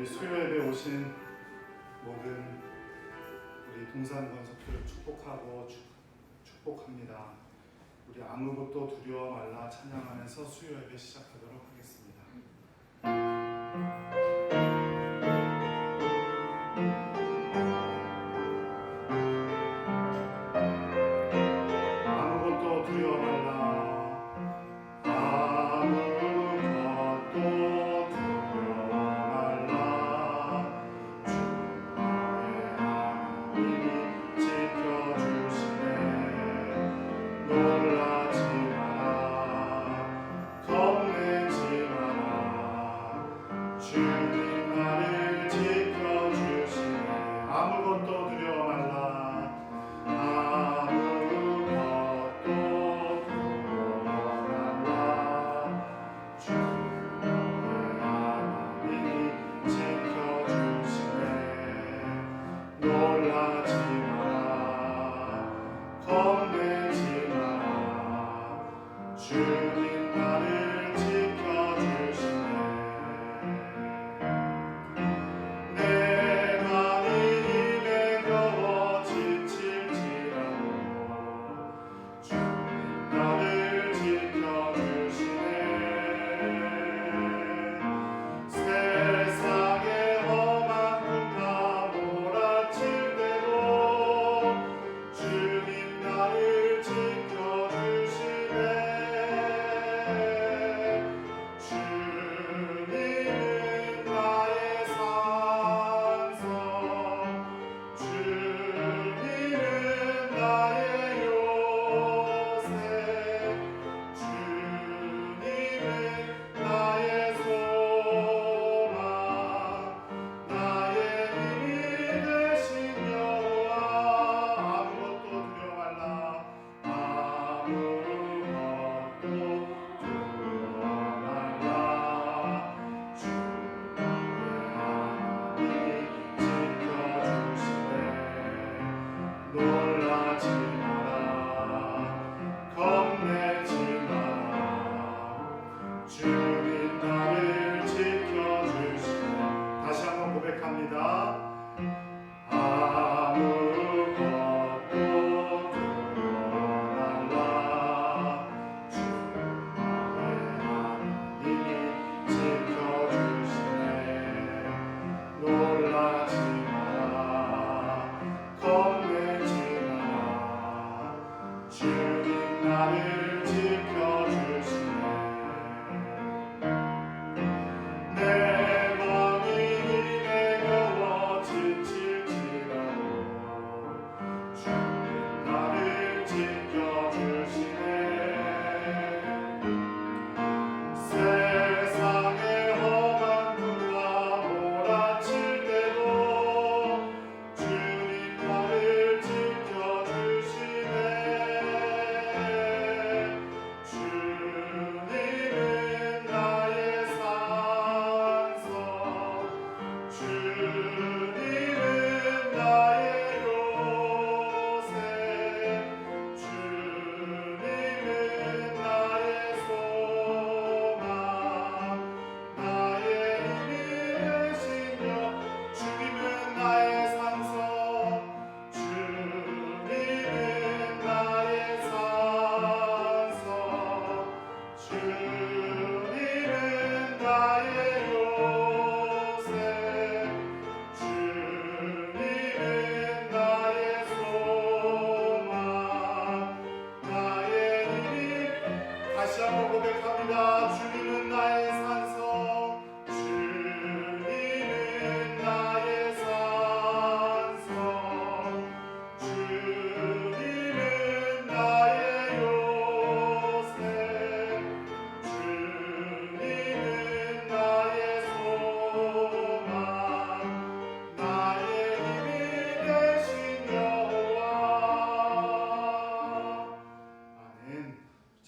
우리 수요예배 오신 모든 우리 동산건석들 축복하고 축복합니다. 우리 아무것도 두려워 말라 찬양하면서 수요예배 시작하도록 하겠습니다. 아무것도 두려워 말라.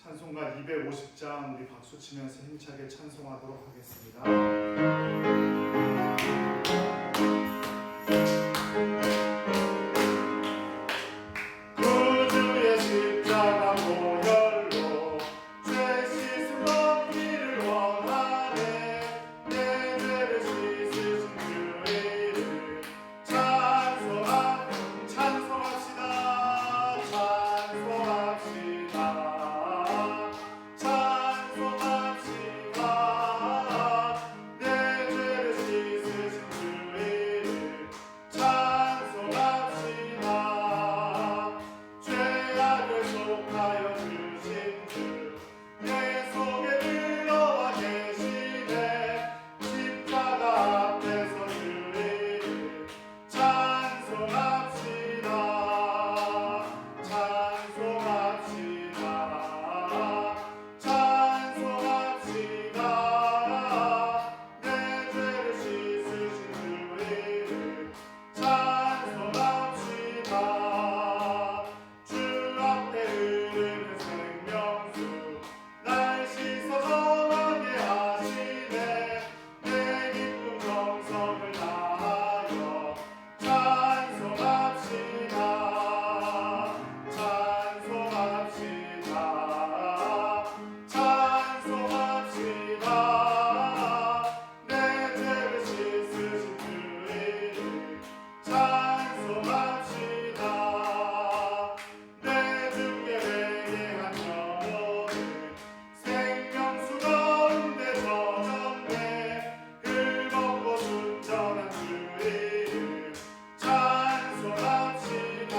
찬송가 250장 우리 박수 치면서 힘차게 찬송하도록 하겠습니다. 구주의 십자가 보혈로 죄 씻음 얻기를 원하네. 내 죄를 씻으신 찬송합시다. 내 주께 회개한 영혼을 생명수 가운데 젖었네. 흙없고 순전한 주 이름 찬송합시다.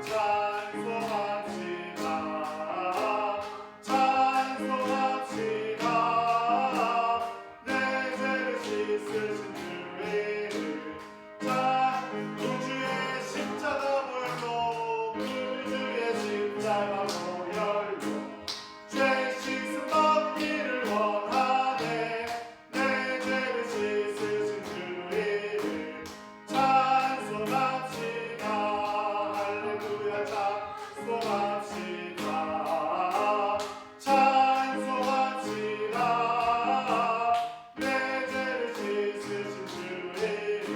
찬송합시다. 찬송합시다. 내 죄를 씻으신 주 이름 우주의 십자가 물고 우주의 십자가 보혈로 죄 씻음 받기를 원하네. 내 죄를 씻으신 주 이름 찬송합시다. 할렐루야 찬송합시다. 찬송합시다. 내 죄를 씻으신 주 이름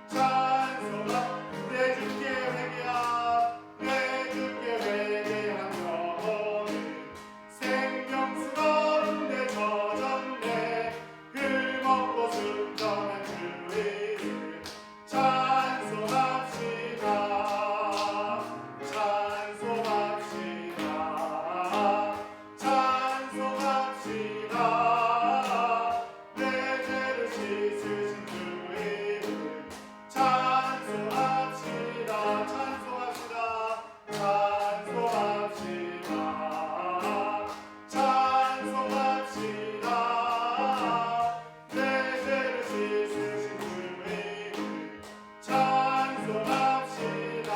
찬송합 내 주께 회개한 영혼은 생명수 가운데 젖었네. 흙없고 순전한 주 이름 찬송합시다. 찬송합시다. 찬송합시다. 내 죄를 씻으신 주 이름 찬송합시다. 찬송합시다. 찬송합시다. 찬송합시다. 내 죄를 씻으신 주 이름 찬송합시다.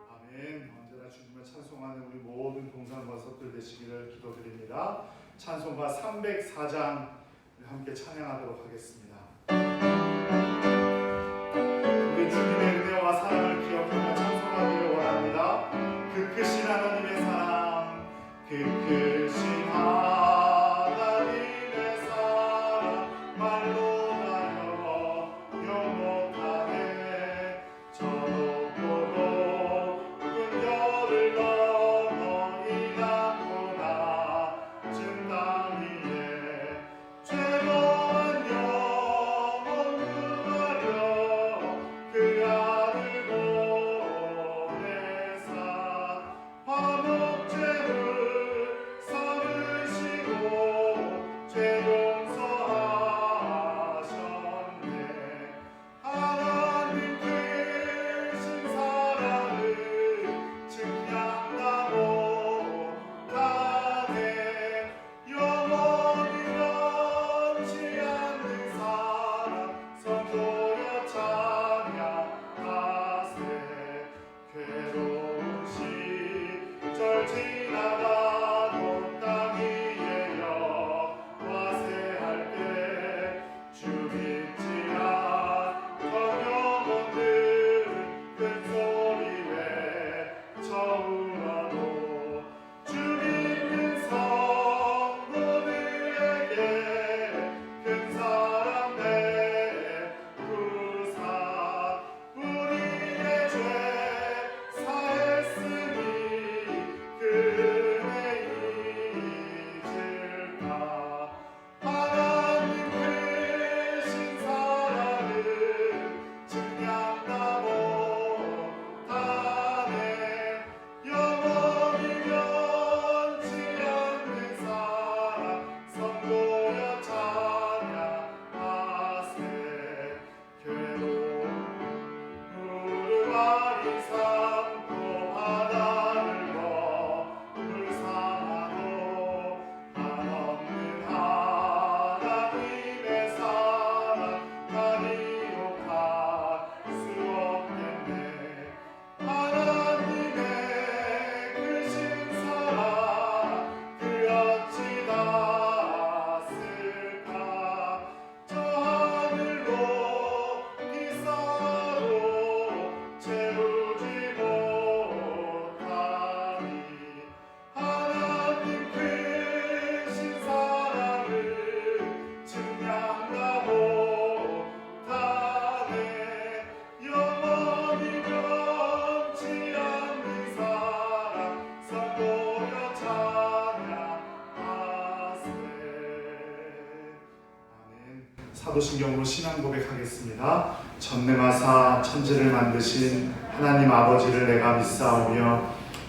아멘. 언제나 주님을 찬송하는 우리 모든 동산버섯들 되시기를 기도드립니다. 찬송가 304장 함께 찬양하도록 하겠습니다. 우리 주님의 은혜와 사랑을 기억하며 찬송하기를 원합니다. 그 크신 하나님의 사랑, 그 크신 하나님의 사랑 말로 나여 용못하네. 저 높고 높은 별을 넘어 이 남구나 진 땅 위에 죄로운 사도신경으로 신앙 고백하겠습니다. 전능하사 천지를 만드신 하나님 아버지를 내가 믿사오며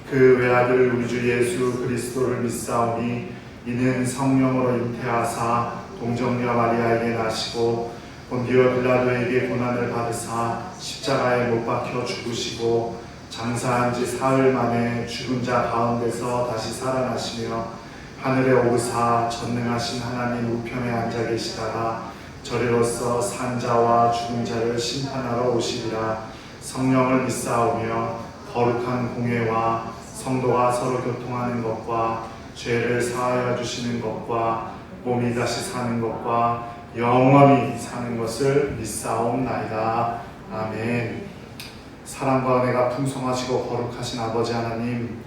그 외아들 우리 주 예수 그리스도를 믿사오니 이는 성령으로 잉태하사 동정녀 마리아에게 나시고 본디오 빌라도에게 고난을 받으사 십자가에 못 박혀 죽으시고 장사한 지 사흘 만에 죽은 자 가운데서 다시 살아나시며 하늘에 오르사 전능하신 하나님 우편에 앉아 계시다가 저리로서 산 자와 죽은 자를 심판하러 오시리라. 성령을 믿사오며 거룩한 공회와 성도가 서로 교통하는 것과 죄를 사하여 주시는 것과 몸이 다시 사는 것과 영원히 사는 것을 믿사옵나이다. 아멘. 사랑과 은혜가 풍성하시고 거룩하신 아버지 하나님,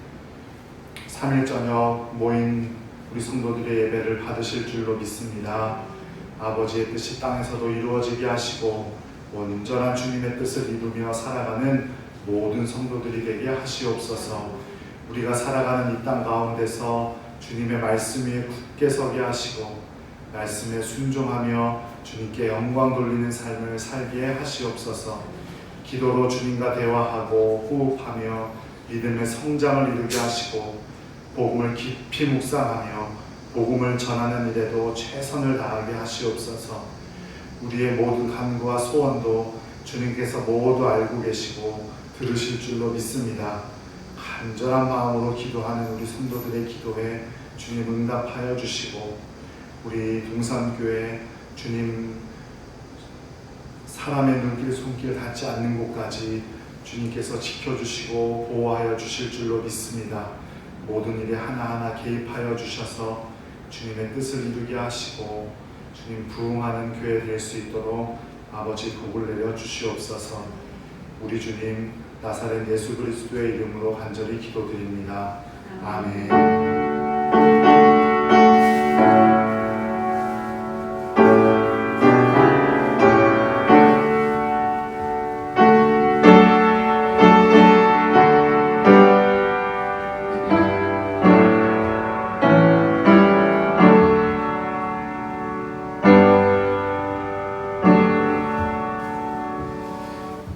3일 저녁 모인 우리 성도들의 예배를 받으실 줄로 믿습니다. 아버지의 뜻이 땅에서도 이루어지게 하시고 온전한 주님의 뜻을 이루며 살아가는 모든 성도들이 되게 하시옵소서. 우리가 살아가는 이 땅 가운데서 주님의 말씀 위에 굳게 서게 하시고 말씀에 순종하며 주님께 영광 돌리는 삶을 살게 하시옵소서. 기도로 주님과 대화하고 호흡하며 믿음의 성장을 이루게 하시고 복음을 깊이 묵상하며 복음을 전하는 일에도 최선을 다하게 하시옵소서. 우리의 모든 간구와 소원도 주님께서 모두 알고 계시고 들으실 줄로 믿습니다. 간절한 마음으로 기도하는 우리 성도들의 기도에 주님 응답하여 주시고 우리 동산교회 주님 사람의 눈길 손길 닿지 않는 곳까지 주님께서 지켜주시고 보호하여 주실 줄로 믿습니다. 모든 일에 하나하나 개입하여 주셔서 주님의 뜻을 이루게 하시고 주님 부흥하는 교회 될 수 있도록 아버지 복을 내려 주시옵소서. 우리 주님 나사렛 예수 그리스도의 이름으로 간절히 기도드립니다. 아멘.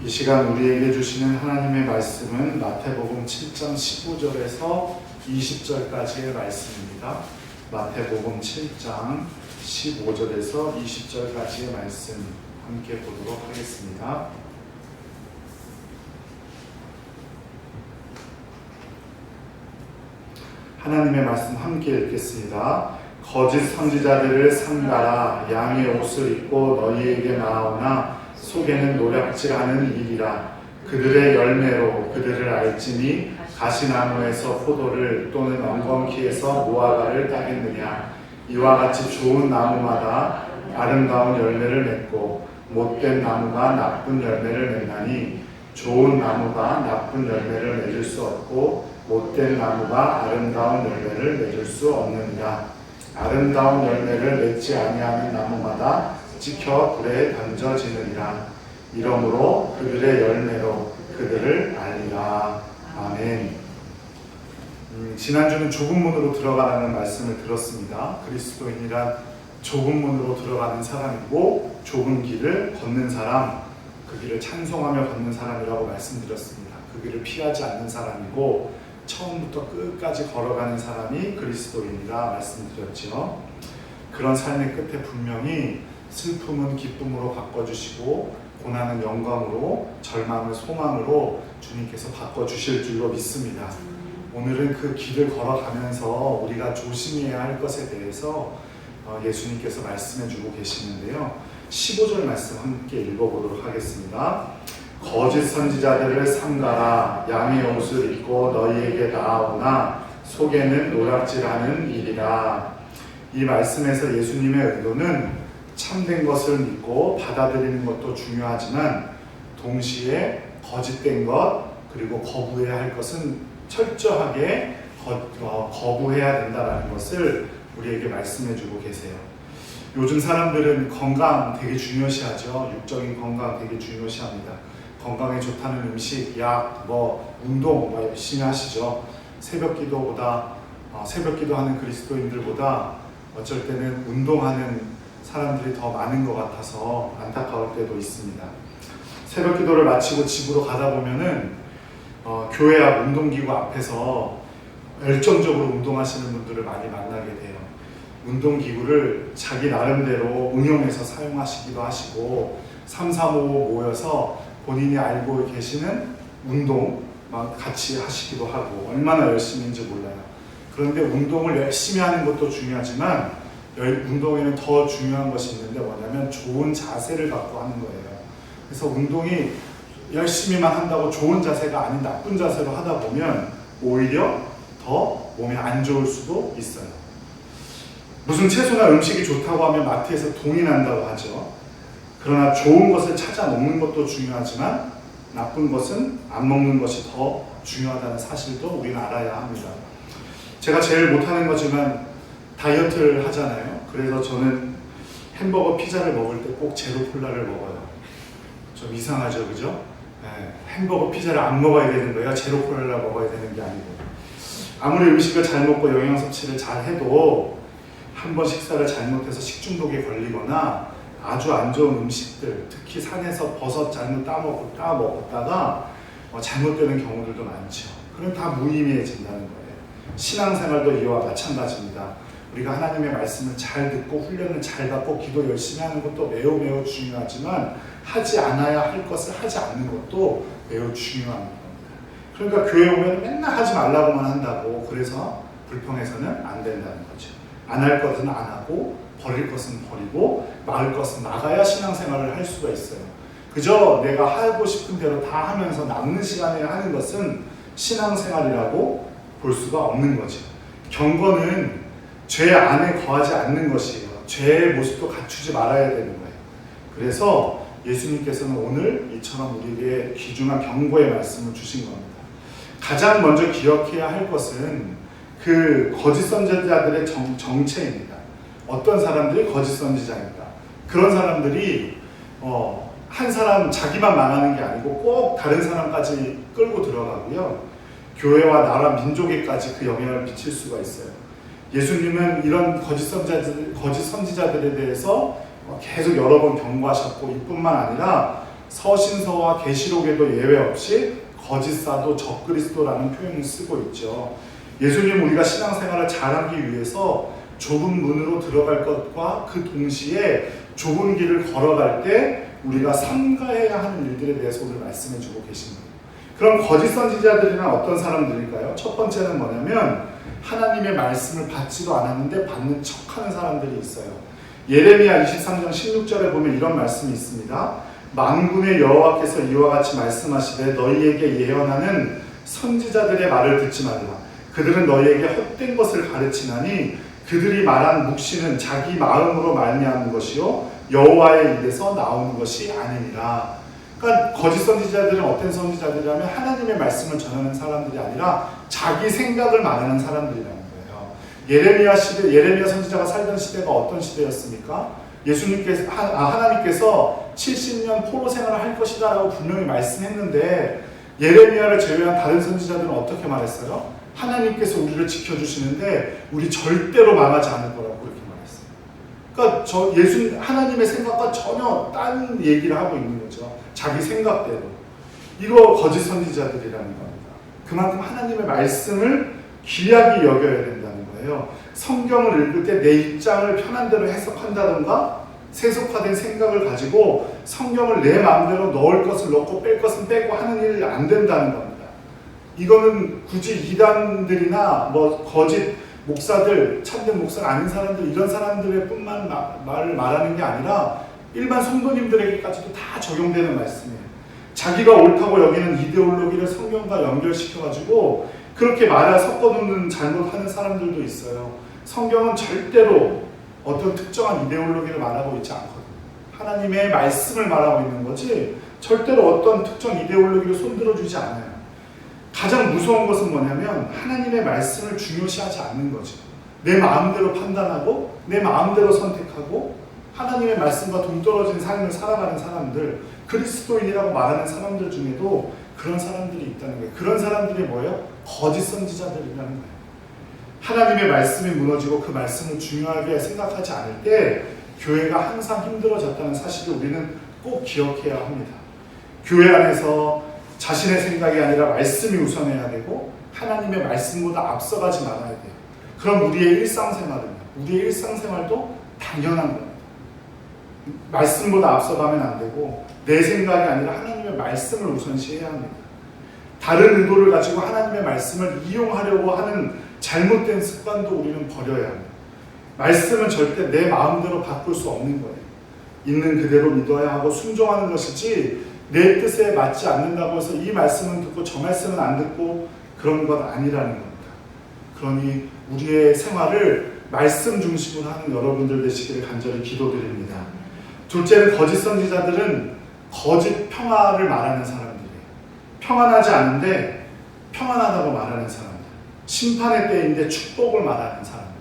이 시간 우리에게 주시는 하나님의 말씀은 마태복음 7장 15절에서 20절까지의 말씀입니다. 마태복음 7장 15절에서 20절까지의 말씀 함께 보도록 하겠습니다. 하나님의 말씀 함께 읽겠습니다. 거짓 선지자들을 삼가라. 양의 옷을 입고 너희에게 나아오나 속에는 노략질하는 일이라. 그들의 열매로 그들을 알지니 가시나무에서 포도를 또는 엉겅퀴에서 무화과를 따겠느냐. 이와 같이 좋은 나무마다 아름다운 열매를 맺고 못된 나무가 나쁜 열매를 맺나니 좋은 나무가 나쁜 열매를 맺을 수 없고 못된 나무가 아름다운 열매를 맺을 수 없느니라. 아름다운 열매를 맺지 아니하는 나무마다 찍혀 불에 던져지느니라. 이러므로 그들의 열매로 그들을 알리라. 아멘. 지난주는 좁은 문으로 들어가라는 말씀을 들었습니다. 그리스도인이란 좁은 문으로 들어가는 사람이고 좁은 길을 걷는 사람, 그 길을 찬송하며 걷는 사람이라고 말씀드렸습니다. 그 길을 피하지 않는 사람이고 처음부터 끝까지 걸어가는 사람이 그리스도인이라 말씀드렸죠. 그런 삶의 끝에 분명히 슬픔은 기쁨으로 바꿔주시고 고난은 영광으로, 절망을 소망으로 주님께서 바꿔주실 줄로 믿습니다. 오늘은 그 길을 걸어가면서 우리가 조심해야 할 것에 대해서 예수님께서 말씀해주고 계시는데요. 15절 말씀 함께 읽어보도록 하겠습니다. 거짓 선지자들을 삼가라. 양의 옷을 입고 너희에게 나아오나 속에는 노략질하는 일이라. 이 말씀에서 예수님의 의도는 참된 것을 믿고 받아들이는 것도 중요하지만 동시에 거짓된 것 그리고 거부해야 할 것은 철저하게 거부해야 된다는 것을 우리에게 말씀해주고 계세요. 요즘 사람들은 건강 되게 중요시하죠. 육적인 건강 되게 중요시합니다. 건강에 좋다는 음식, 약, 운동 열심히 하시죠. 새벽 기도하는 그리스도인들보다 어쩔 때는 운동하는 사람들이 더 많은 것 같아서 안타까울 때도 있습니다. 새벽 기도를 마치고 집으로 가다 보면은 교회 앞 운동기구 앞에서 열정적으로 운동하시는 분들을 많이 만나게 돼요. 운동기구를 자기 나름대로 응용해서 사용하시기도 하시고 3, 4, 5 모여서 본인이 알고 계시는 운동 막 같이 하시기도 하고 얼마나 열심인지 몰라요. 그런데 운동을 열심히 하는 것도 중요하지만 운동에는 더 중요한 것이 있는데 뭐냐면 좋은 자세를 갖고 하는 거예요. 그래서 운동이 열심히만 한다고 좋은 자세가 아닌 나쁜 자세로 하다 보면 오히려 더 몸에 안 좋을 수도 있어요. 무슨 채소나 음식이 좋다고 하면 마트에서 돈이 난다고 하죠. 그러나 좋은 것을 찾아 먹는 것도 중요하지만 나쁜 것은 안 먹는 것이 더 중요하다는 사실도 우리는 알아야 합니다. 제가 제일 못하는 거지만 다이어트를 하잖아요. 그래서 저는 햄버거, 피자를 먹을 때 꼭 제로 콜라를 먹어요. 좀 이상하죠, 그죠? 네, 햄버거, 피자를 안 먹어야 되는 거예요. 제로 콜라를 먹어야 되는 게 아니고. 아무리 음식을 잘 먹고 영양 섭취를 잘 해도 한 번 식사를 잘못해서 식중독에 걸리거나 아주 안 좋은 음식들, 특히 산에서 버섯 잘못 따먹었다가 잘못되는 경우들도 많죠. 그럼 다 무의미해진다는 거예요. 신앙생활도 이와 마찬가지입니다. 우리가 하나님의 말씀을 잘 듣고 훈련을 잘 받고 기도 열심히 하는 것도 매우 매우 중요하지만 하지 않아야 할 것을 하지 않는 것도 매우 중요한 겁니다. 그러니까 교회 오면 맨날 하지 말라고만 한다고 그래서 불평해서는 안 된다는 거죠. 안 할 것은 안 하고 버릴 것은 버리고 막을 것은 막아야 신앙생활을 할 수가 있어요. 그저 내가 하고 싶은 대로 다 하면서 남는 시간에 하는 것은 신앙생활이라고 볼 수가 없는 거죠. 경건은 죄 안에 거하지 않는 것이에요. 죄의 모습도 갖추지 말아야 되는 거예요. 그래서 예수님께서는 오늘 이처럼 우리에게 귀중한 경고의 말씀을 주신 겁니다. 가장 먼저 기억해야 할 것은 그 거짓 선지자들의 정체입니다. 어떤 사람들이 거짓 선지자입니다. 그런 사람들이 한 사람 자기만 망하는 게 아니고 꼭 다른 사람까지 끌고 들어가고요. 교회와 나라 민족에까지 그 영향을 미칠 수가 있어요. 예수님은 이런 거짓 선지자들에 대해서 계속 여러 번 경고하셨고 이뿐만 아니라 서신서와 계시록에도 예외 없이 거짓사도 적그리스도라는 표현을 쓰고 있죠. 예수님 우리가 신앙생활을 잘하기 위해서 좁은 문으로 들어갈 것과 그 동시에 좁은 길을 걸어갈 때 우리가 삼가해야 하는 일들에 대해서 오늘 말씀해 주고 계십니다. 그럼 거짓 선지자들이란 어떤 사람들일까요? 첫 번째는 뭐냐면 하나님의 말씀을 받지도 않았는데 받는 척하는 사람들이 있어요. 예레미야 23장 16절에 보면 이런 말씀이 있습니다. 만군의 여호와께서 이와 같이 말씀하시되 너희에게 예언하는 선지자들의 말을 듣지 말라. 그들은 너희에게 헛된 것을 가르치나니 그들이 말한 묵시는 자기 마음으로 말미암은 것이요 여호와의 입에서 나오는 것이 아니니라. 그러니까 거짓 선지자들은 어떤 선지자들이라면 하나님의 말씀을 전하는 사람들이 아니라 자기 생각을 말하는 사람들이라는 거예요. 예레미야 선지자가 살던 시대가 어떤 시대였습니까? 하나님께서 70년 포로 생활을 할 것이다 라고 분명히 말씀했는데 예레미야를 제외한 다른 선지자들은 어떻게 말했어요? 하나님께서 우리를 지켜주시는데 우리 절대로 망하지 않을 거라고 그렇게 말했어요. 그러니까 하나님의 생각과 전혀 딴 얘기를 하고 있는 거죠. 자기 생각대로. 이거 거짓 선지자들이라는 겁니다. 그만큼 하나님의 말씀을 귀하게 여겨야 된다는 거예요. 성경을 읽을 때 내 입장을 편한 대로 해석한다던가 세속화된 생각을 가지고 성경을 내 마음대로 넣을 것을 넣고 뺄 것은 빼고 하는 일이 안 된다는 겁니다. 이거는 굳이 이단들이나 거짓 목사들, 참된 목사가 아닌 사람들, 이런 사람들의 뿐만 말을 말하는 게 아니라 일반 성도님들에게까지도 다 적용되는 말씀이에요. 자기가 옳다고 여기는 이데올로기를 성경과 연결시켜가지고 그렇게 말을 섞어놓는 잘못하는 사람들도 있어요. 성경은 절대로 어떤 특정한 이데올로기를 말하고 있지 않거든요. 하나님의 말씀을 말하고 있는 거지 절대로 어떤 특정 이데올로기를 손들어주지 않아요. 가장 무서운 것은 뭐냐면 하나님의 말씀을 중요시하지 않는 거죠. 내 마음대로 판단하고 내 마음대로 선택하고 하나님의 말씀과 동떨어진 삶을 살아가는 사람들, 그리스도인이라고 말하는 사람들 중에도 그런 사람들이 있다는 거예요. 그런 사람들이 뭐예요? 거짓 선지자들이라는 거예요. 하나님의 말씀이 무너지고 그 말씀을 중요하게 생각하지 않을 때 교회가 항상 힘들어졌다는 사실을 우리는 꼭 기억해야 합니다. 교회 안에서 자신의 생각이 아니라 말씀이 우선해야 되고 하나님의 말씀보다 앞서가지 말아야 돼요. 그럼 우리의 일상생활도 당연한 겁니다. 말씀보다 앞서가면 안 되고 내 생각이 아니라 하나님의 말씀을 우선시해야 합니다. 다른 의도를 가지고 하나님의 말씀을 이용하려고 하는 잘못된 습관도 우리는 버려야 합니다. 말씀은 절대 내 마음대로 바꿀 수 없는 거예요. 있는 그대로 믿어야 하고 순종하는 것이지 내 뜻에 맞지 않는다고 해서 이 말씀은 듣고 저 말씀은 안 듣고 그런 것 아니라는 겁니다. 그러니 우리의 생활을 말씀 중심으로 하는 여러분들 되시기를 간절히 기도드립니다. 둘째는 거짓 선지자들은 거짓 평화를 말하는 사람들이에요. 평안하지 않은데 평안하다고 말하는 사람들, 심판의 때인데 축복을 말하는 사람들,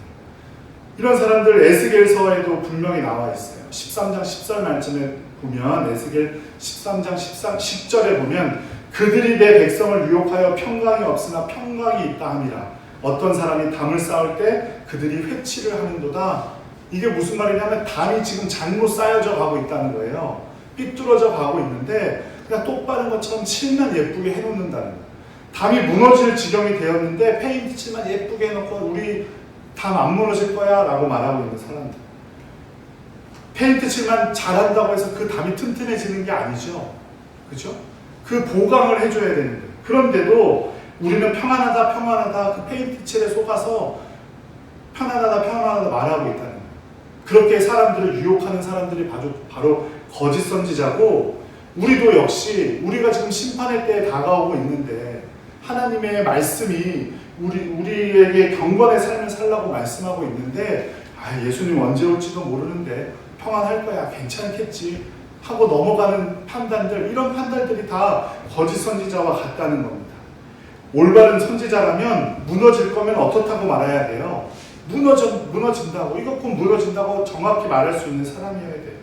이런 사람들 에스겔서에도 분명히 나와 있어요. 13장 10절 말씀에 보면, 에스겔 13장 10절에 보면 그들이 내 백성을 유혹하여 평강이 없으나 평강이 있다 함이라. 어떤 사람이 담을 쌓을 때 그들이 회치를 하는도다. 이게 무슨 말이냐면 담이 지금 잘못 쌓여져 가고 있다는 거예요. 삐뚤어져 가고 있는데 그냥 똑바른 것처럼 칠만 예쁘게 해놓는다는 거예요. 담이 무너질 지경이 되었는데 페인트 칠만 예쁘게 해놓고 우리 담 안 무너질 거야 라고 말하고 있는 사람들. 페인트 칠만 잘한다고 해서 그 담이 튼튼해지는 게 아니죠. 그죠? 그 보강을 해줘야 되는 거예요. 그런데도 우리는 평안하다 그 페인트 칠에 속아서 편안하다 말하고 있다는 거예요. 그렇게 사람들을 유혹하는 사람들이 바로 거짓 선지자고, 우리도 역시 우리가 지금 심판의 때에 다가오고 있는데 하나님의 말씀이 우리에게 경건의 삶을 살라고 말씀하고 있는데, 예수님 언제 올지도 모르는데 평안할 거야, 괜찮겠지 하고 넘어가는 판단들, 이런 판단들이 다 거짓 선지자와 같다는 겁니다. 올바른 선지자라면 무너질 거면 어떻다고 말해야 돼요? 무너진다고, 이거 꼭 무너진다고 정확히 말할 수 있는 사람이어야 돼요.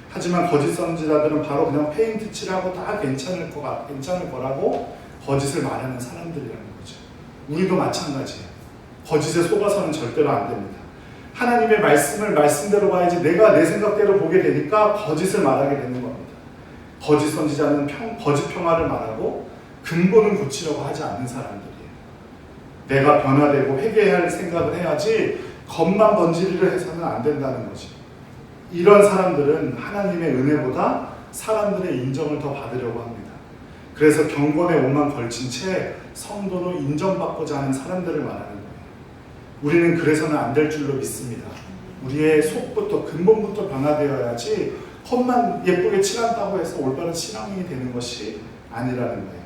하지만 거짓 선지자들은 바로 그냥 페인트 칠하고 다 괜찮을 거라고 거짓을 말하는 사람들이라는 거죠. 우리도 마찬가지예요. 거짓에 속아서는 절대로 안 됩니다. 하나님의 말씀을 말씀대로 봐야지 내가 내 생각대로 보게 되니까 거짓을 말하게 되는 겁니다. 거짓 선지자는 거짓 평화를 말하고 근본은 고치려고 하지 않는 사람들이에요. 내가 변화되고 회개할 생각을 해야지 겉만 번지르르 해서는 안 된다는 거지. 이런 사람들은 하나님의 은혜보다 사람들의 인정을 더 받으려고 합니다. 그래서 경건의 옷만 걸친 채 성도로 인정받고자 하는 사람들을 말하는 거예요. 우리는 그래서는 안 될 줄로 믿습니다. 우리의 속부터 근본부터 변화되어야지 겉만 예쁘게 칠한다고 해서 올바른 신앙인이 되는 것이 아니라는 거예요.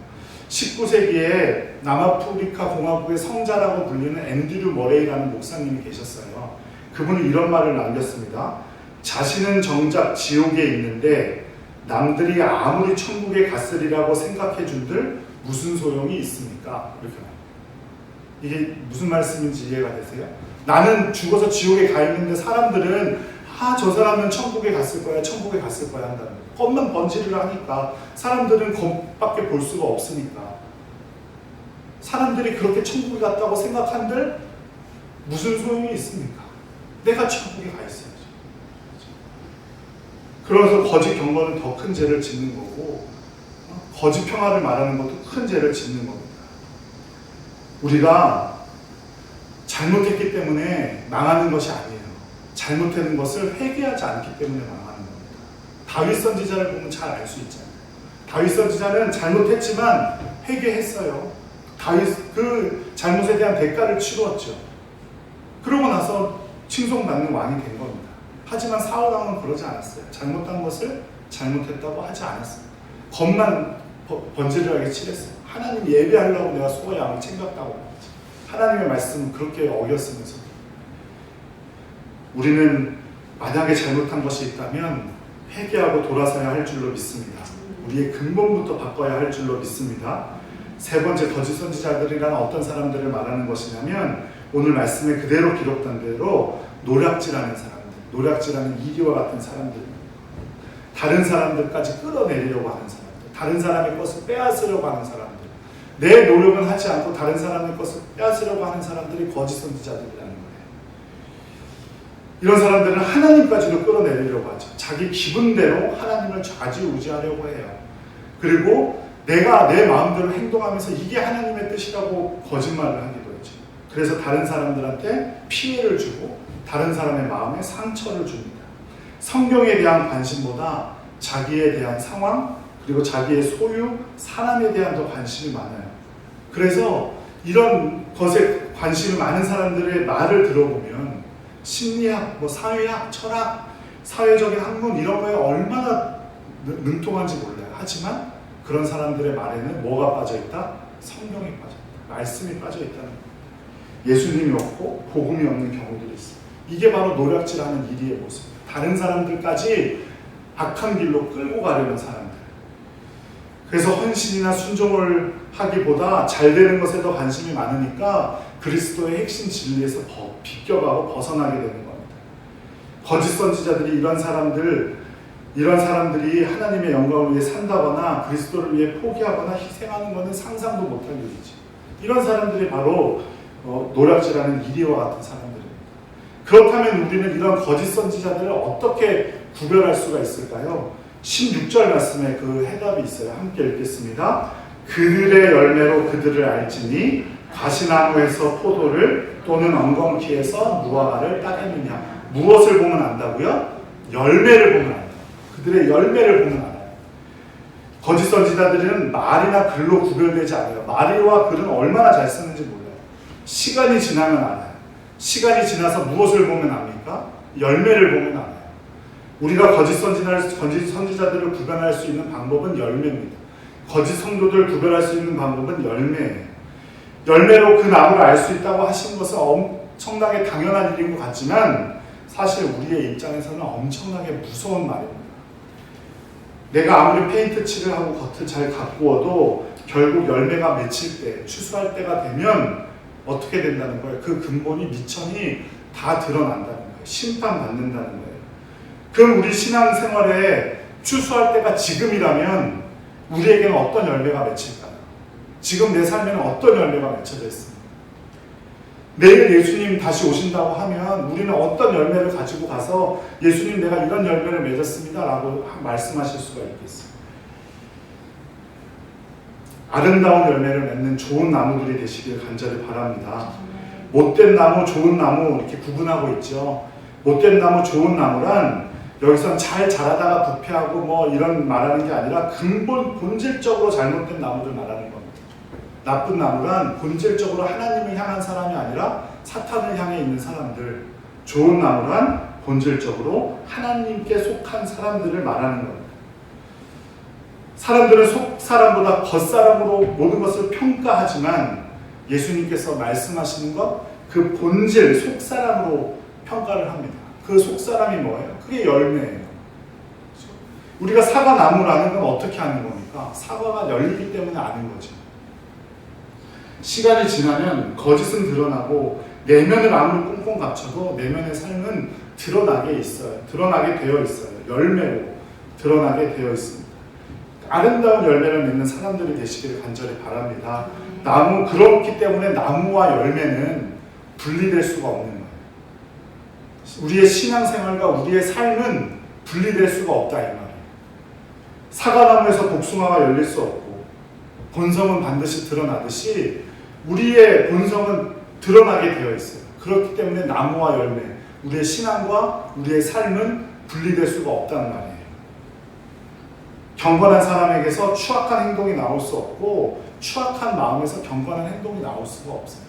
19세기에 남아프리카 공화국의 성자라고 불리는 앤드류 머레이라는 목사님이 계셨어요. 그분이 이런 말을 남겼습니다. 자신은 정작 지옥에 있는데 남들이 아무리 천국에 갔으리라고 생각해 준들 무슨 소용이 있습니까? 이렇게 말해요. 이게 무슨 말씀인지 이해가 되세요? 나는 죽어서 지옥에 가 있는데 사람들은 저 사람은 천국에 갔을 거야 한다는 거예요. 겉만 번지르르 하니까 사람들은 겉밖에 볼 수가 없으니까 사람들이 그렇게 천국에 갔다고 생각한들 무슨 소용이 있습니까? 내가 천국에 가 있어야죠. 그래서 거짓 경건은 더 큰 죄를 짓는 거고, 거짓 평화를 말하는 것도 큰 죄를 짓는 겁니다. 우리가 잘못했기 때문에 망하는 것이 아니에요. 잘못된 것을 회개하지 않기 때문에 망하는 겁니다. 다윗 선지자를 보면 잘 알 수 있잖아요. 다윗 선지자는 잘못했지만 회개했어요. 다윗 그 잘못에 대한 대가를 치루었죠. 그러고 나서 칭송받는 왕이 된 겁니다. 하지만 사울 왕은 그러지 않았어요. 잘못한 것을 잘못했다고 하지 않았어요. 겉만 번지르르하게 칠했어요. 하나님 예배하려고 내가 소와 양을 챙겼다고. 하나님의 말씀은 그렇게 어겼으면서, 우리는 만약에 잘못한 것이 있다면 회개하고 돌아서야 할 줄로 믿습니다. 우리의 근본부터 바꿔야 할 줄로 믿습니다. 세 번째, 거짓 선지자들이란 어떤 사람들을 말하는 것이냐면, 오늘 말씀에 그대로 기록된 대로 노략질하는 사람들, 노략질하는 이리와 같은 사람들, 다른 사람들까지 끌어내리려고 하는 사람들, 다른 사람의 것을 빼앗으려고 하는 사람들, 내 노력은 하지 않고 다른 사람의 것을 빼앗으려고 하는 사람들이 거짓 선지자들이라는 거예요. 이런 사람들은 하나님까지도 끌어내리려고 하죠. 자기 기분대로 하나님을 좌지우지하려고 해요. 그리고 내가 내 마음대로 행동하면서 이게 하나님의 뜻이라고 거짓말을 하기도 하죠. 그래서 다른 사람들한테 피해를 주고 다른 사람의 마음에 상처를 줍니다. 성경에 대한 관심보다 자기에 대한 상황, 그리고 자기의 소유, 사람에 대한 더 관심이 많아요. 그래서 이런 것에 관심이 많은 사람들의 말을 들어보면 심리학, 사회학, 철학, 사회적인 학문 이런 거에 얼마나 능통한지 몰라요. 하지만 그런 사람들의 말에는 뭐가 빠져있다? 성경이 빠져있다. 말씀이 빠져있다는 겁니다. 예수님이 없고 복음이 없는 경우들이 있어요. 이게 바로 노략질하는 일의 모습입니다. 다른 사람들까지 악한 길로 끌고 가려는 사람들. 그래서 헌신이나 순종을 하기보다 잘 되는 것에 더 관심이 많으니까 그리스도의 핵심 진리에서 비껴가고 벗어나게 되는 겁니다. 거짓 선지자들이 이런 사람들이 하나님의 영광을 위해 산다거나 그리스도를 위해 포기하거나 희생하는 것은 상상도 못할 일이죠. 이런 사람들이 바로 노략질하는 이리와 같은 사람들입니다. 그렇다면 우리는 이런 거짓 선지자들을 어떻게 구별할 수가 있을까요? 16절 말씀에 그 해답이 있어요. 함께 읽겠습니다. 그들의 열매로 그들을 알지니 가시나무에서 포도를 또는 엉겅퀴에서 무화과를 따겠느냐. 무엇을 보면 안다고요? 열매를 보면 안다. 그들의 열매를 보면 알아요. 거짓 선지자들은 말이나 글로 구별되지 않아요. 말과 글은 얼마나 잘 쓰는지 몰라요. 시간이 지나면 알아요. 시간이 지나서 무엇을 보면 압니까? 열매를 보면 알아요. 우리가 거짓 선지자들을 구별할 수 있는 방법은 열매입니다. 거짓 성도들을 구별할 수 있는 방법은 열매예요. 열매로 그 나무를 알 수 있다고 하신 것은 엄청나게 당연한 일인 것 같지만 사실 우리의 입장에서는 엄청나게 무서운 말입니다. 내가 아무리 페인트 칠을 하고 겉을 잘 가꾸어도 결국 열매가 맺힐 때, 추수할 때가 되면 어떻게 된다는 거예요? 그 근본이 미천이 다 드러난다는 거예요. 심판받는다는 거예요. 그럼 우리 신앙생활에 추수할 때가 지금이라면 우리에게는 어떤 열매가 맺힐까요? 지금 내 삶에는 어떤 열매가 맺혀져 있습니까? 내일 예수님 다시 오신다고 하면 우리는 어떤 열매를 가지고 가서 예수님 내가 이런 열매를 맺었습니다 라고 말씀하실 수가 있겠어요? 아름다운 열매를 맺는 좋은 나무들이 되시길 간절히 바랍니다. 못된 나무, 좋은 나무 이렇게 구분하고 있죠. 못된 나무, 좋은 나무란 여기선 잘 자라다가 부패하고 이런 말하는 게 아니라 본질적으로 잘못된 나무들 말하는 겁니다. 나쁜 나무란 본질적으로 하나님을 향한 사람이 아니라 사탄을 향해 있는 사람들. 좋은 나무란 본질적으로 하나님께 속한 사람들을 말하는 겁니다. 사람들은 속사람보다 겉사람으로 모든 것을 평가하지만 예수님께서 말씀하시는 것, 그 본질, 속사람으로 평가를 합니다. 그 속사람이 뭐예요? 그게 열매예요. 우리가 사과나무를 아는 건 어떻게 아는 겁니까? 사과가 열리기 때문에 아는 거죠. 시간이 지나면 거짓은 드러나고 내면을 아무리 꽁꽁 감춰도 내면의 삶은 드러나게 있어요. 드러나게 되어 있어요. 열매로 드러나게 되어 있습니다. 아름다운 열매를 맺는 사람들이 되시기를 간절히 바랍니다. 그렇기 때문에 나무와 열매는 분리될 수가 없는 거예요. 우리의 신앙생활과 우리의 삶은 분리될 수가 없다 이 말이에요. 사과나무에서 복숭아가 열릴 수 없고 본성은 반드시 드러나듯이 우리의 본성은 드러나게 되어 있어요. 그렇기 때문에 나무와 열매, 우리의 신앙과 우리의 삶은 분리될 수가 없다는 말이에요. 경건한 사람에게서 추악한 행동이 나올 수 없고 추악한 마음에서 경건한 행동이 나올 수가 없어요.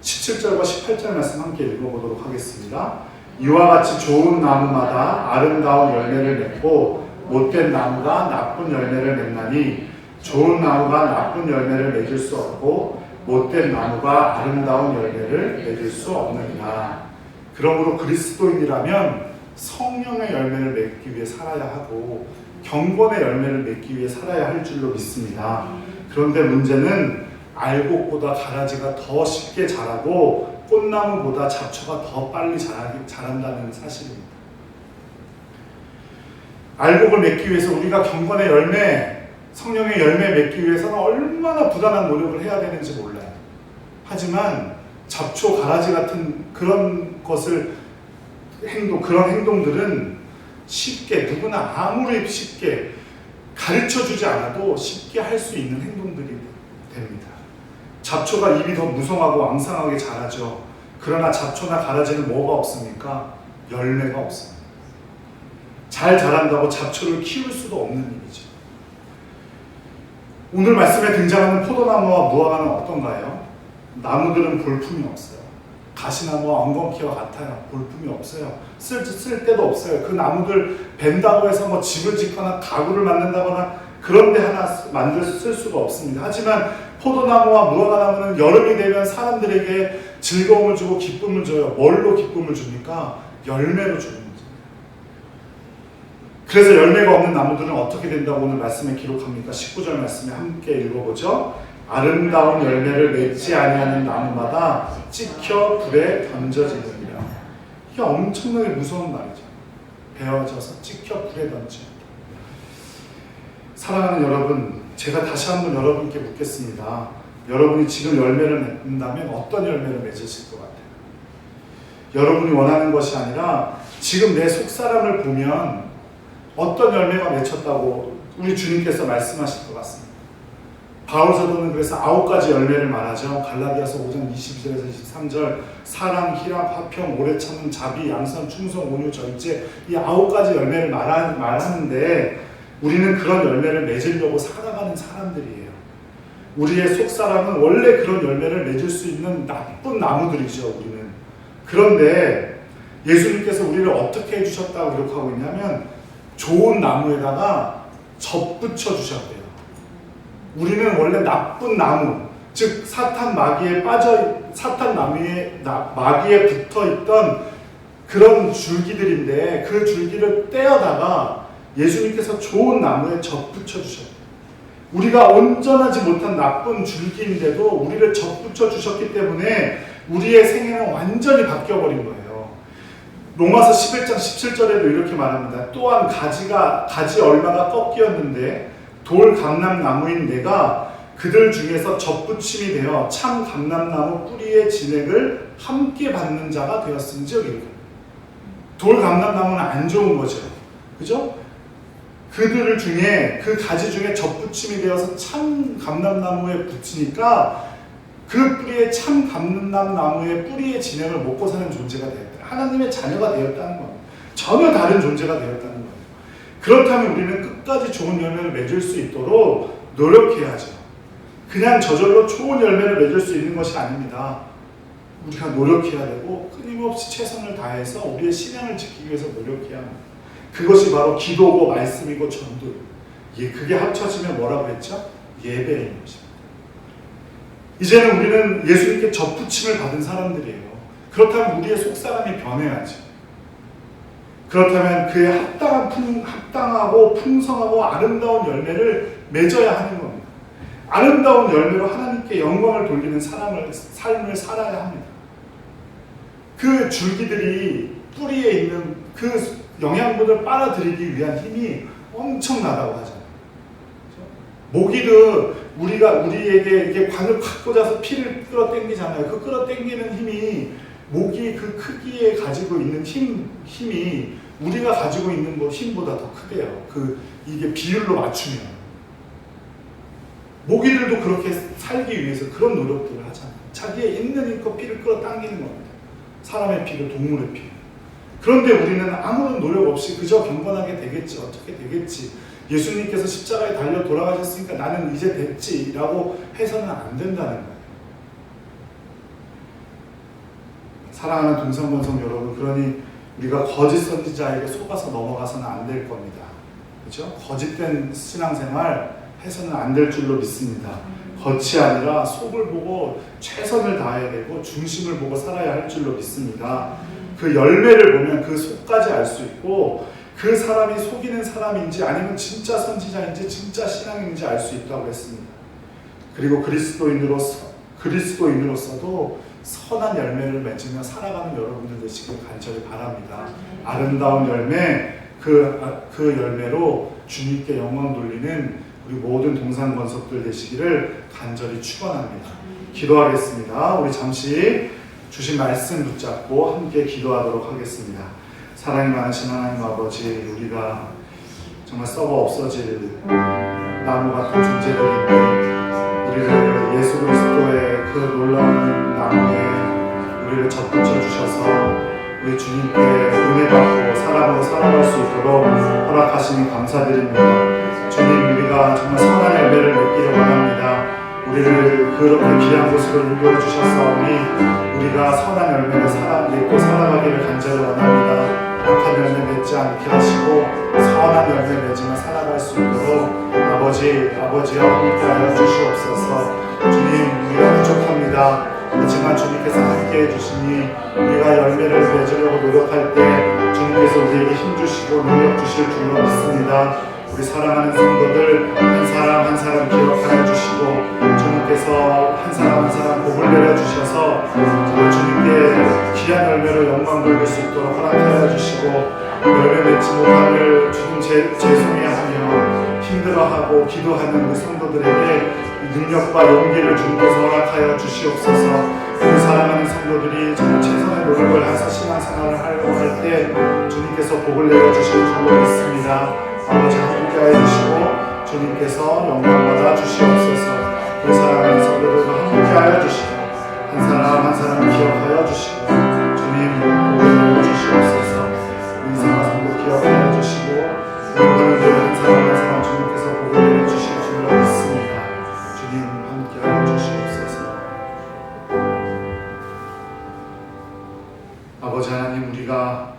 17절과 18절 말씀 함께 읽어보도록 하겠습니다. 이와 같이 좋은 나무마다 아름다운 열매를 맺고 못된 나무가 나쁜 열매를 맺나니 좋은 나무가 나쁜 열매를 맺을 수 없고 못된 나무가 아름다운 열매를 맺을 수 없느니라. 그러므로 그리스도인이라면 성령의 열매를 맺기 위해 살아야 하고 경건의 열매를 맺기 위해 살아야 할 줄로 믿습니다. 그런데 문제는 알곡보다 가라지가 더 쉽게 자라고 꽃나무보다 잡초가 더 빨리 자란다는 사실입니다. 알곡을 맺기 위해서 우리가 경건의 열매, 성령의 열매 맺기 위해서는 얼마나 부단한 노력을 해야 되는지 몰라요. 하지만 잡초, 가라지 같은 그런 그것을 그런 행동들은 쉽게 누구나 아무리 쉽게 가르쳐주지 않아도 쉽게 할 수 있는 행동들이 됩니다. 잡초가 입이 더 무성하고 왕성하게 자라죠. 그러나 잡초나 가라지는 뭐가 없습니까? 열매가 없습니다. 잘 자란다고 잡초를 키울 수도 없는 일이죠. 오늘 말씀에 등장하는 포도나무와 무화과는 어떤가요? 나무들은 볼품이 없어요. 가시나무와 엉겅퀴와 같아요. 볼품이 없어요. 쓸 데도 없어요. 그 나무들 벤다고 해서 뭐 집을 짓거나 가구를 만든다거나 그런 데 하나 쓸 수가 없습니다. 하지만 포도나무와 무화과나무는 여름이 되면 사람들에게 즐거움을 주고 기쁨을 줘요. 뭘로 기쁨을 줍니까? 열매로 주는 거죠. 그래서 열매가 없는 나무들은 어떻게 된다고 오늘 말씀에 기록합니까? 19절 말씀에 함께 읽어보죠. 아름다운 열매를 맺지 아니하는 나무마다 찍혀 불에 던져지느니라. 이게 엄청나게 무서운 말이죠. 베어져서 찍혀 불에 던져. 사랑하는 여러분, 제가 다시 한번 여러분께 묻겠습니다. 여러분이 지금 열매를 맺는다면 어떤 열매를 맺으실 것 같아요? 여러분이 원하는 것이 아니라 지금 내 속사람을 보면 어떤 열매가 맺혔다고 우리 주님께서 말씀하실 것 같습니다. 바울 사도는 그래서 9가지 열매를 말하죠. 갈라디아서 5장 22절에서 23절 사랑, 희락, 화평, 오래 참음, 자비, 양선, 충성, 온유, 절제 이 9가지 열매를 말하는데 우리는 그런 열매를 맺으려고 살아가는 사람들이에요. 우리의 속사람은 원래 그런 열매를 맺을 수 있는 나쁜 나무들이죠. 우리는. 그런데 예수님께서 우리를 어떻게 해주셨다고 기록하고 있냐면 좋은 나무에다가 접붙여 주셨대요. 우리는 원래 나쁜 나무, 즉 사탄 마귀에 붙어있던 그런 줄기들인데 그 줄기를 떼어다가 예수님께서 좋은 나무에 접붙여 주셨대요. 우리가 온전하지 못한 나쁜 줄기인데도 우리를 접붙여 주셨기 때문에 우리의 생애는 완전히 바뀌어버린 거예요. 로마서 11장 17절에도 이렇게 말합니다. 또한 가지 얼마가 꺾이었는데 돌 감람나무인 내가 그들 중에서 접붙임이 되어 참 감람나무 뿌리의 진액을 함께 받는 자가 되었음즉 돌 감람나무는 안 좋은 거죠. 그죠? 그들 중에 그 가지 중에 접붙임이 되어서 참 감람나무에 붙으니까 그 뿌리에 참 감람나무의 뿌리의 진액을 먹고 사는 존재가 되었다. 하나님의 자녀가 되었다는 겁니다. 전혀 다른 존재가 되었다는 거예요. 그렇다면 우리는 끝까지 좋은 열매를 맺을 수 있도록 노력해야죠. 그냥 저절로 좋은 열매를 맺을 수 있는 것이 아닙니다. 우리가 노력해야 되고 끊임없이 최선을 다해서 우리의 신앙을 지키기 위해서 노력해야 합니다. 그것이 바로 기도고 말씀이고 전도예요. 그게 합쳐지면 뭐라고 했죠? 예배인 것입니다. 이제는 우리는 예수님께 접붙임을 받은 사람들이에요. 그렇다면 우리의 속사람이 변해야지. 그렇다면 그에 합당하고 풍성하고 아름다운 열매를 맺어야 하는 겁니다. 아름다운 열매로 하나님께 영광을 돌리는 삶을 살아야 합니다. 그 줄기들이 뿌리에 있는 그 영양분을 빨아들이기 위한 힘이 엄청나다고 하잖아요. 모기도 우리에게 이렇게 관을 팍 꽂아서 피를 끌어당기잖아요. 그 끌어당기는 힘이 모기 그 크기에 가지고 있는 힘이 우리가 가지고 있는 힘보다 더 크대요. 이게 비율로 맞추면. 모기들도 그렇게 살기 위해서 그런 노력들을 하잖아요. 자기의 있는 힘껏 피를 끌어당기는 겁니다. 사람의 피를, 동물의 피를. 그런데 우리는 아무런 노력 없이 그저 경건하게 되겠지, 어떻게 되겠지. 예수님께서 십자가에 달려 돌아가셨으니까 나는 이제 됐지 라고 해서는 안 된다는 거예요. 사랑하는 동성건성 여러분, 그러니 우리가 거짓 선지자에게 속아서 넘어가서는 안 될 겁니다. 그렇죠? 거짓된 신앙생활 해서는 안 될 줄로 믿습니다. 겉이 아니라 속을 보고 최선을 다해야 되고 중심을 보고 살아야 할 줄로 믿습니다. 그 열매를 보면 그 속까지 알 수 있고 그 사람이 속이는 사람인지 아니면 진짜 선지자인지 진짜 신앙인지 알 수 있다고 했습니다. 그리고 그리스도인으로서도 선한 열매를 맺으며 살아가는 여러분들 되시길 간절히 바랍니다. 아름다운 열매, 그 열매로 주님께 영광 돌리는 우리 모든 동산건석들 되시기를 간절히 축원합니다. 기도하겠습니다. 우리 잠시 주신 말씀 붙잡고 함께 기도하도록 하겠습니다. 사랑이 많으신 하나님 아버지, 우리가 정말 썩어 없어질 나무 같은 존재들인데 우리를 예수 그리스도의 그 놀라운 나무에 우리를 접붙여 주셔서 우리 주님께 은혜 받고 사람으로 살아갈 수 있도록 허락하시니 감사드립니다. 주님, 우리가 정말 선한 열매를 맺기를 원합니다. 우리를 그렇게 귀한 곳으로 인도해 주셨사오니 우리가 선한 열매를 맺고 살아가기를 간절히 원합니다. 악한 열매 맺지 않게 하시고 선한 열매 맺으며 살아갈 수 있도록 아버지와 함께하여 주시옵소서. 주님, 우리가 부족합니다. 하지만 주님께서 함께해 주시니 우리가 열매를 맺으려고 노력할 때 주님께서 우리에게 힘주시고 능력 주실 줄로 믿습니다. 우리 사랑하는 성도들 한 사람 한 사람 기억하여 주시고 주님께서 한 사람 한 사람 복을 내려주셔서 주님께 귀한 열매로 영광 돌릴 수 있도록 허락하여 주시고 열매 맺지 못함을 주님 죄송해하며 힘들어하고 기도하는 우리 성도들에게 능력과 용기를 주님께서 허락하여 주시옵소서. 우리 사랑하는 성도들이 정말 최선의 노력을 해서 신앙생활을 하려고 할 때 주님께서 복을 내려주실 줄로 믿습니다. 아버지 함께하여 주시고 주님께서 영광받아 주시옵소서. 우리 사랑하는 성도들과 함께하여 주시고 한 사람 한 사람 기억하여 주시고 주님 복을 내려주시옵소서. 우리 이상한 성도 기억하여 주시고 우리 하나님들 한 사람 한 사람 주님께서 복을 내려주실 줄로 믿습니다. 주님 함께하여 주시옵소서. 아버지 하나님, 우리가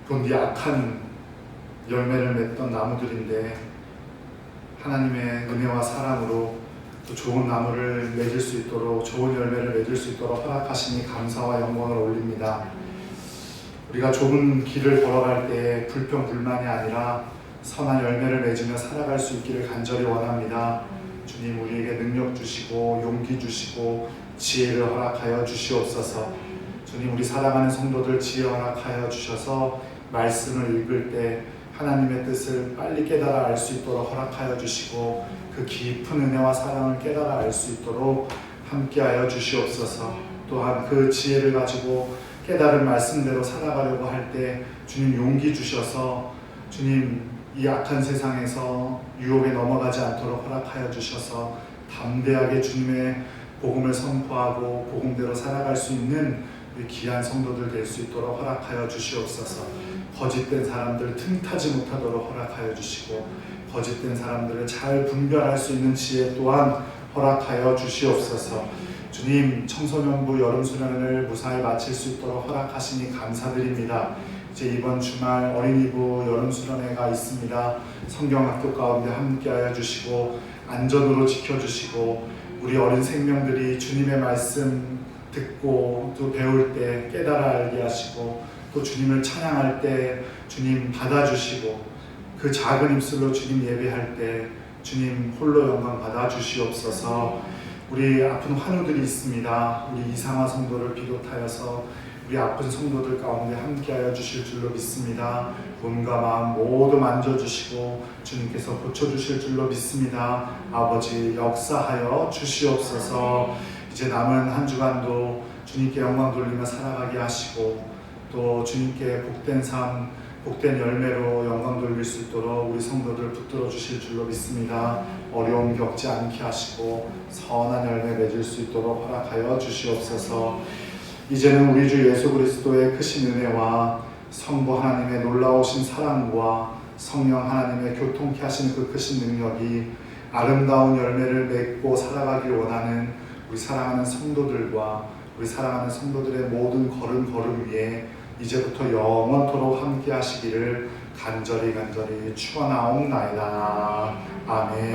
본디 악한 열매를 맺던 나무들인데 하나님의 은혜와 사랑으로 또 좋은 나무를 맺을 수 있도록 좋은 열매를 맺을 수 있도록 허락하시니 감사와 영광을 올립니다. 우리가 좁은 길을 걸어갈 때 불평불만이 아니라 선한 열매를 맺으며 살아갈 수 있기를 간절히 원합니다. 주님, 우리에게 능력 주시고 용기 주시고 지혜를 허락하여 주시옵소서. 주님, 우리 사랑하는 성도들 지혜 허락하여 주셔서 말씀을 읽을 때 하나님의 뜻을 빨리 깨달아 알 수 있도록 허락하여 주시고 그 깊은 은혜와 사랑을 깨달아 알 수 있도록 함께하여 주시옵소서. 또한 그 지혜를 가지고 깨달은 말씀대로 살아가려고 할 때 주님 용기 주셔서 주님 이 악한 세상에서 유혹에 넘어가지 않도록 허락하여 주셔서 담대하게 주님의 복음을 선포하고 복음대로 살아갈 수 있는 귀한 성도들 될 수 있도록 허락하여 주시옵소서. 거짓된 사람들 틈타지 못하도록 허락하여 주시고 거짓된 사람들을 잘 분별할 수 있는 지혜 또한 허락하여 주시옵소서. 주님, 청소년부 여름수련을 무사히 마칠 수 있도록 허락하시니 감사드립니다. 이제 이번 주말 어린이부 여름수련회가 있습니다. 성경학교 가운데 함께하여 주시고 안전으로 지켜주시고 우리 어린 생명들이 주님의 말씀 듣고 또 배울 때 깨달아 알게 하시고 또 주님을 찬양할 때 주님 받아주시고 그 작은 입술로 주님 예배할 때 주님 홀로 영광 받아주시옵소서. 우리 아픈 환우들이 있습니다. 우리 이상화 성도를 비롯하여서 우리 아픈 성도들 가운데 함께하여 주실 줄로 믿습니다. 몸과 마음 모두 만져주시고 주님께서 고쳐주실 줄로 믿습니다. 아버지 역사하여 주시옵소서. 이제 남은 한 주간도 주님께 영광 돌리며 살아가게 하시고 또 주님께 복된 삶, 복된 열매로 영광 돌릴 수 있도록 우리 성도들 붙들어 주실 줄로 믿습니다. 어려움 겪지 않게 하시고 선한 열매 맺을 수 있도록 허락하여 주시옵소서. 이제는 우리 주 예수 그리스도의 크신 은혜와 성부 하나님의 놀라우신 사랑과 성령 하나님의 교통케 하시는 그 크신 능력이 아름다운 열매를 맺고 살아가길 원하는 우리 사랑하는 성도들과 우리 사랑하는 성도들의 모든 걸음 위에 이제부터 영원토록 함께 하시기를 간절히 축원하옵나이다. 아멘.